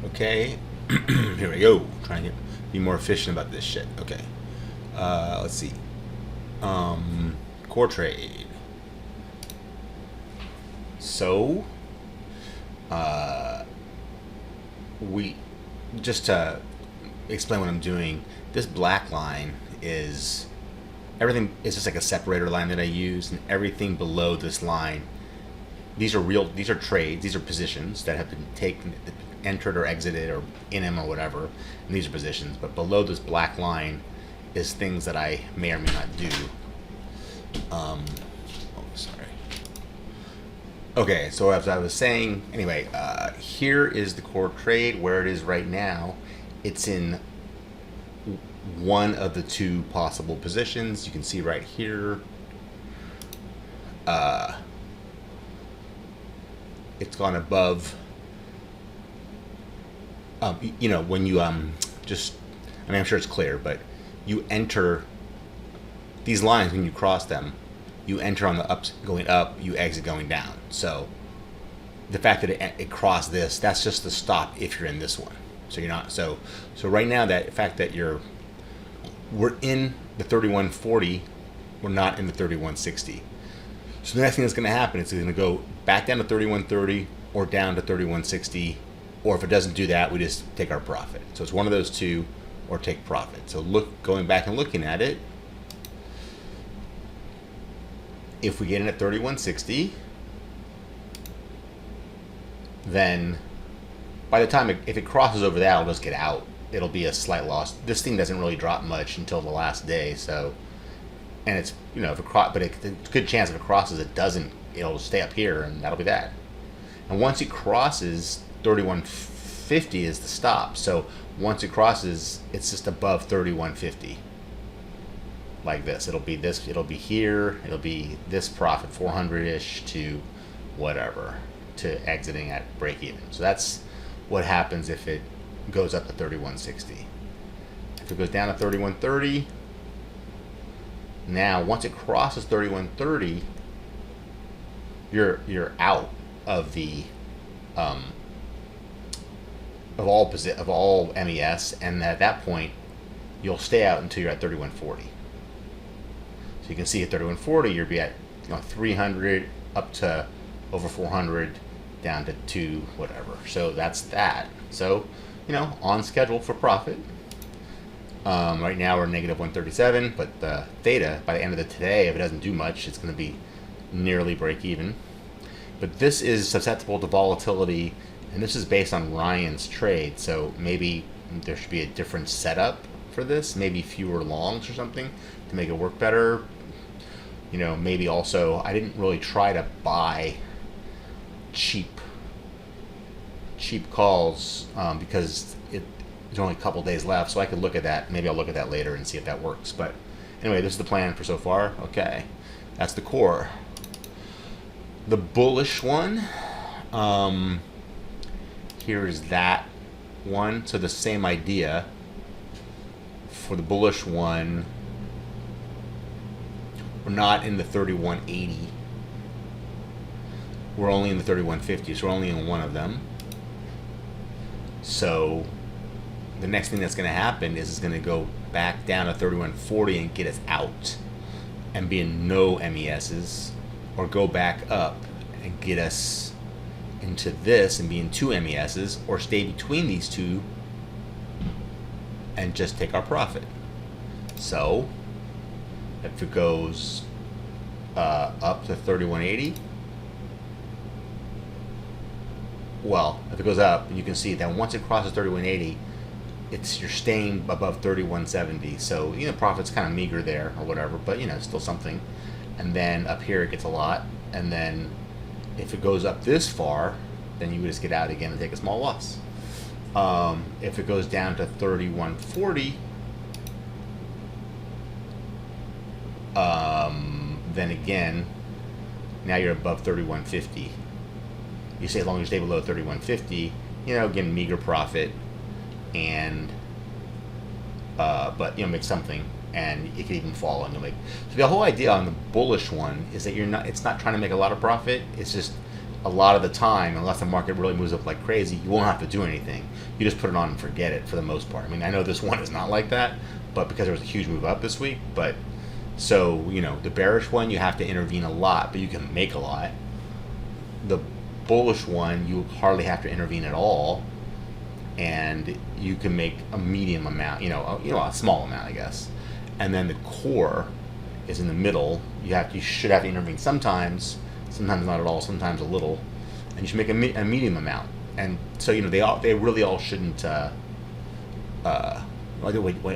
Okay, here we go. Trying to be more efficient about this shit. Okay, let's see. Core trade. So, we just to explain what I'm doing. This black line is everything. Is just like a separator line that I use, and everything below this line. These are real. These are trades. These are positions that have been taken, entered or exited, or in them or whatever. And these are positions. But below this black line is things that I may or may not do. Oh, sorry. Okay, so as I was saying, anyway, here is the core trade where it is right now. It's in one of the two possible positions. You can see right here. It's gone above. You know, when you just, I mean, I'm sure it's clear, but you enter these lines when you cross them. You enter on the ups going up, you exit going down. So the fact that it crossed this, that's just the stop if you're in this one. So you're not, so right now, that fact that we're in the 3140, we're not in the 3160. So the next thing that's going to happen is it's going to go back down to 3130 or down to 3160, or if it doesn't do that, we just take our profit. So it's one of those two, or take profit. So going back and looking at it, if we get in at 3160, then by the time if it crosses over that, I'll just get out. It'll be a slight loss. This thing doesn't really drop much until the last day, so, and it's, you know, if it but it's a good chance if it crosses, it'll stay up here, and that'll be that. And once it crosses 3150 is the stop. So once it crosses, it's just above 3150. Like this, it'll be here, it'll be this profit 400-ish to whatever, to exiting at break even. So that's what happens if it goes up to 3160. If it goes down to 3130, now once it crosses 3130, you're out of the of all MES, and at that point you'll stay out until you're at 3140. So you can see at 3140, you'll be at 300 up to over 400, down to 2 whatever. So that's that. So, on schedule for profit. Right now we're negative 137, but the theta by the end of the today, if it doesn't do much, it's going to be nearly break even. But this is susceptible to volatility, and this is based on Ryan's trade. So maybe there should be a different setup for this, maybe fewer longs or something to make it work better. Maybe also I didn't really try to buy cheap calls because there's only a couple days left, so I could look at that. Maybe I'll look at that later and see if that works. But anyway, this is the plan for so far. Okay, that's the core. The bullish one, here's that one. So the same idea for the bullish one. We're not in the 3180. We're only in the 3150, so we're only in one of them. So the next thing that's going to happen is it's going to go back down to 3140 and get us out and be in no MESs, or go back up and get us into this and be in 2 MESs, or stay between these two and just take our profit. So if it goes up to 3180, well, if it goes up, you can see that once it crosses 3180, you're staying above 3170. So profit's kind of meager there or whatever, but still something. And then up here it gets a lot. And then if it goes up this far, then you would just get out again and take a small loss. If it goes down to 3140, then again, now you're above 3150. You say as long as you stay below 3150, again, meager profit, and but make something, and it could even fall into so the whole idea on the bullish one is that it's not trying to make a lot of profit. It's just a lot of the time, unless the market really moves up like crazy, you won't have to do anything. You just put it on and forget it for the most part. I mean, I know this one is not like that, but because there was a huge move up this week. But so, you know, the bearish one, you have to intervene a lot, but you can make a lot. The bullish one, you hardly have to intervene at all, and you can make a medium amount, a small amount, I guess. And then the core is in the middle. You should have to intervene sometimes not at all, sometimes a little, and you should make a medium amount. And so, you know, they really all shouldn't. Wait,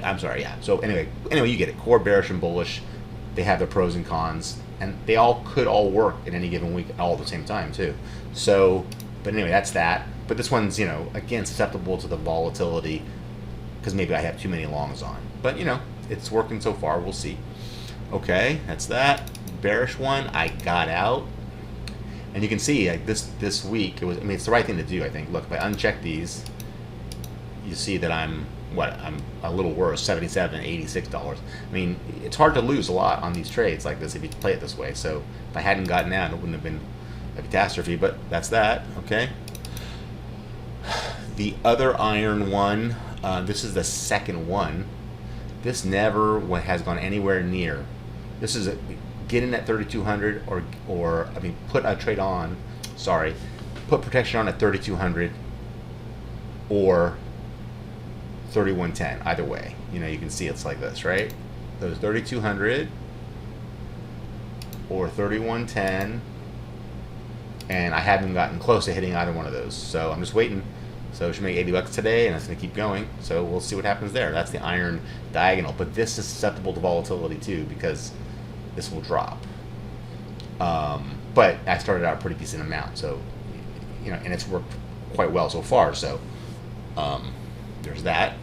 I'm sorry. Yeah. So anyway, you get it. Core, bearish, and bullish. They have their pros and cons, and they all could all work in any given week all at the same time too. So, but anyway, that's that. But this one's, you know, again, susceptible to the volatility because maybe I have too many longs on. But, you know, it's working so far. We'll see. Okay, that's that. Bearish one, I got out. And you can see, like, this week, it's the right thing to do, I think. Look, if I uncheck these, you see that I'm a little worse, $77, $86. I mean, it's hard to lose a lot on these trades like this if you play it this way. So if I hadn't gotten out, it wouldn't have been a catastrophe, but that's that, okay? The other iron one, this is the second one. This never has gone anywhere near. This is get in at 3,200 or put a trade on, put protection on at 3,200 or 3,110, either way. You know, you can see it's like this, right? Those 3,200 or 3,110, and I haven't gotten close to hitting either one of those, so I'm just waiting. So it should make $80 today, and it's going to keep going. So we'll see what happens there. That's the iron diagonal, but this is susceptible to volatility too because this will drop. But I started out a pretty decent amount, so you know, and it's worked quite well so far. So there's that.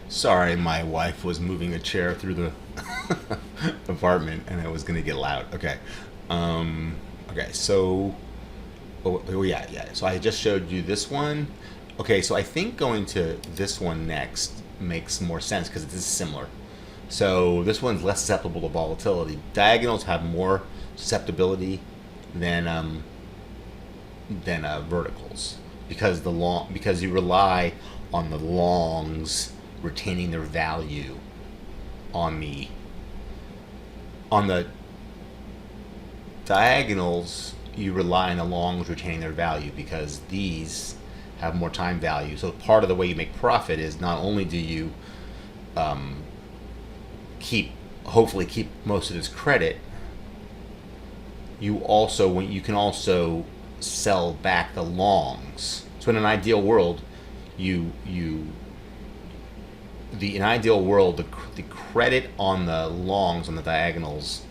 Sorry, my wife was moving a chair through the apartment, and it was going to get loud. Okay. Okay. So. Oh yeah. So I just showed you this one. Okay, so I think going to this one next makes more sense because it is similar. So this one's less susceptible to volatility. Diagonals have more susceptibility than verticals because because you rely on the longs retaining their value on the diagonals. You rely on the longs retaining their value because these have more time value. So part of the way you make profit is not only do you hopefully keep most of this credit, you can also sell back the longs. So in an ideal world, the credit on the longs on the diagonals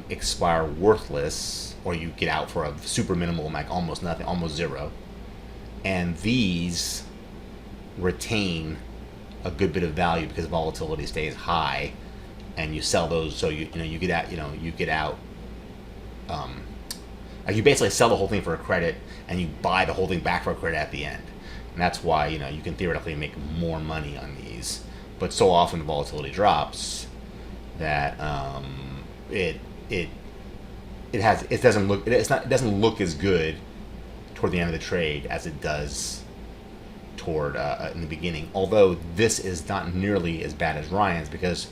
expire worthless, or you get out for a super minimal, like almost nothing, almost zero, and these retain a good bit of value because volatility stays high, and you sell those, so you get out. Like you basically sell the whole thing for a credit, and you buy the whole thing back for a credit at the end, and that's why you can theoretically make more money on these. But so often the volatility drops that it doesn't look as good toward the end of the trade as it does toward in the beginning. Although this is not nearly as bad as Ryan's because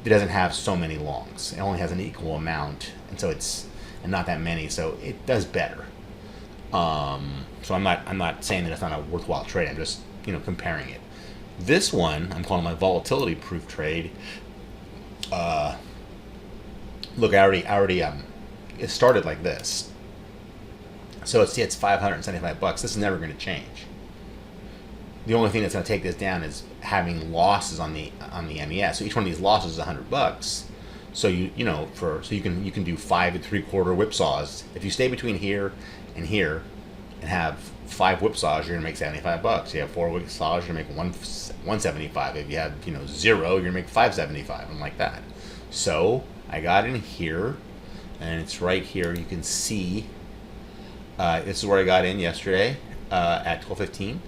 it doesn't have so many longs. It only has an equal amount, and not that many, so it does better. So I'm not saying that it's not a worthwhile trade. I'm just comparing it. This one I'm calling my volatility proof trade. Look, I already it started like this. So it's $575. This is never going to change. The only thing that's going to take this down is having losses on the MES. So each one of these losses is $100. So you can do 5 3/4 whipsaws. If you stay between here and have 5 whipsaws, you're going to make $75. If you have 4 whipsaws, you're going to make $175. If you have 0, you're going to make $575, and like that. So I got in here, and it's right here. You can see this is where I got in yesterday at 12:15,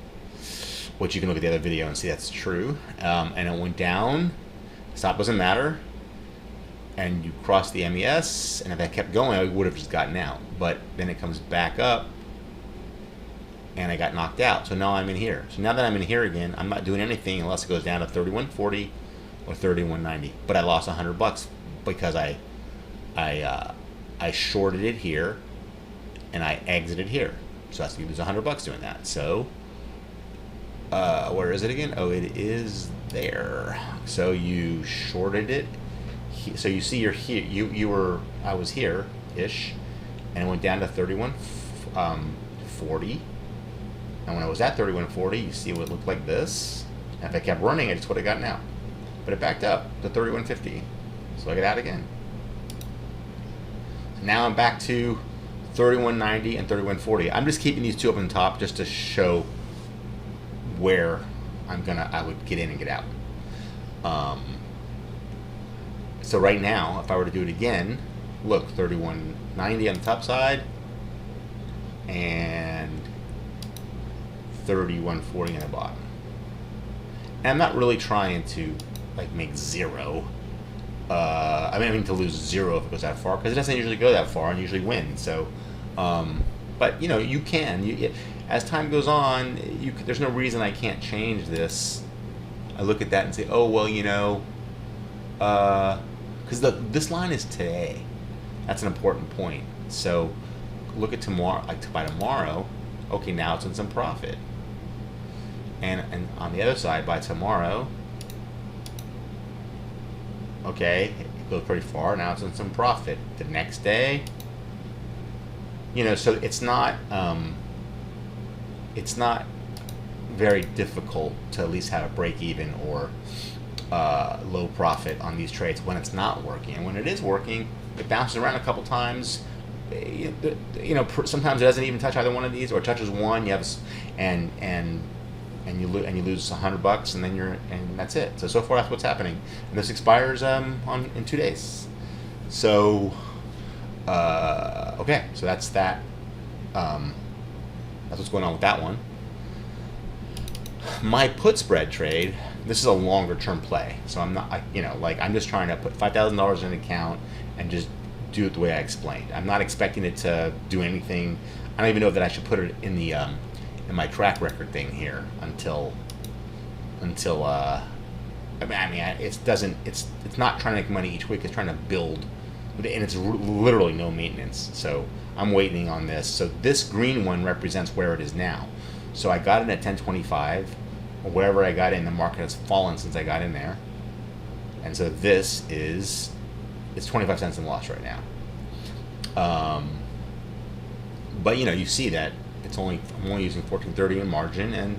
which you can look at the other video and see that's true. And it went down. Stop doesn't matter. and you cross the MES, and if I kept going, I would have just gotten out. But then it comes back up, and I got knocked out. So now I'm in here. So now that I'm in here again, I'm not doing anything unless it goes down to 31.40 or 31.90. But I lost $100 because I shorted it here, and I exited here. So that's you lose $100 doing that. So where is it again? Oh, it is there. So you shorted it. So you see you're here. I was here ish, and it went down to 31.40. And when I was at 31.40, you see what it looked like this. And if I kept running, I just would have gotten out. But it backed up to 31.50. So I get out again. So now I'm back to 31.90 and 31.40. I'm just keeping these two up on top just to show where I would get in and get out. So right now, if I were to do it again, look, 31.90 on the top side and 31.40 on the bottom. And I'm not really trying to like make zero. I mean to lose zero if it goes that far, because it doesn't usually go that far and usually win. So, but you know, you can. As time goes on, there's no reason I can't change this. I look at that and say, oh well, you know, because this line is today. That's an important point. So look at tomorrow. Like by tomorrow, okay, now it's in some profit. And on the other side, by tomorrow, okay, it goes pretty far. Now it's in some profit. The next day, you know, so it's not very difficult to at least have a break even or low profit on these trades when it's not working. And when it is working, it bounces around a couple times. You know, sometimes it doesn't even touch either one of these, or it touches one. You have and you lose $100, and then and that's it. So far that's what's happening, and this expires in 2 days. So okay, so that's that. That's what's going on with that one. My put spread trade. This is a longer term play, so I'm not, I'm just trying to put $5,000 in an account and just do it the way I explained. I'm not expecting it to do anything. I don't even know that I should put it in the in my track record thing here until it's not trying to make money each week. It's trying to build, and it's literally no maintenance. So I'm waiting on this. So this green one represents where it is now. So I got it at 10.25, or wherever I got in. The market has fallen since I got in there, and so this is, it's 25 cents in loss right now. But you see that I'm only using 14.30 in margin, and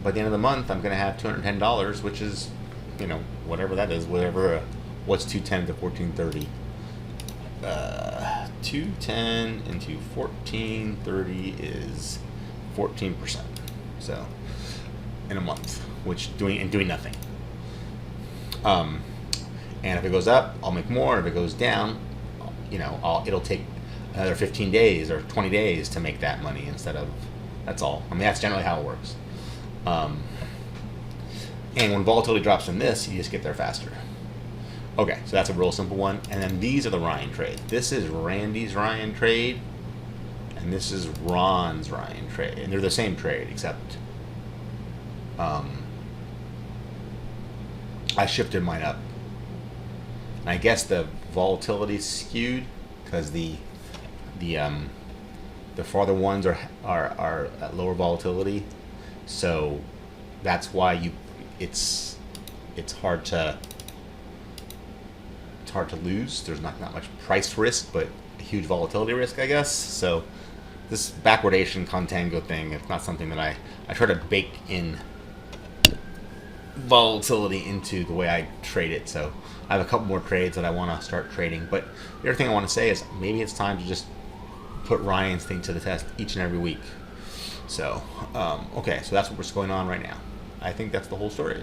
by the end of the month I'm going to have $210, which is, whatever that is, what's 210 to 14.30? 210 into 14.30 is 14%. So in a month, doing nothing. And if it goes up, I'll make more. If it goes down, it'll take another 15 days or 20 days to make that money instead of, that's all. I mean, that's generally how it works. And when volatility drops in this, you just get there faster. Okay, so that's a real simple one. And then these are the Ryan trade. This is Randy's Ryan trade, and this is Ron's Ryan trade. And they're the same trade, except I shifted mine up. And I guess the volatility skewed because the farther ones are at lower volatility, so that's why it's hard to lose. There's not much price risk, but a huge volatility risk, I guess. So this backwardation contango thing, it's not something that I try to bake in volatility into the way I trade it. So I have a couple more trades that I want to start trading. But the other thing I want to say is maybe it's time to just put Ryan's thing to the test each and every week. So, okay, so that's what's going on right now. I think that's the whole story.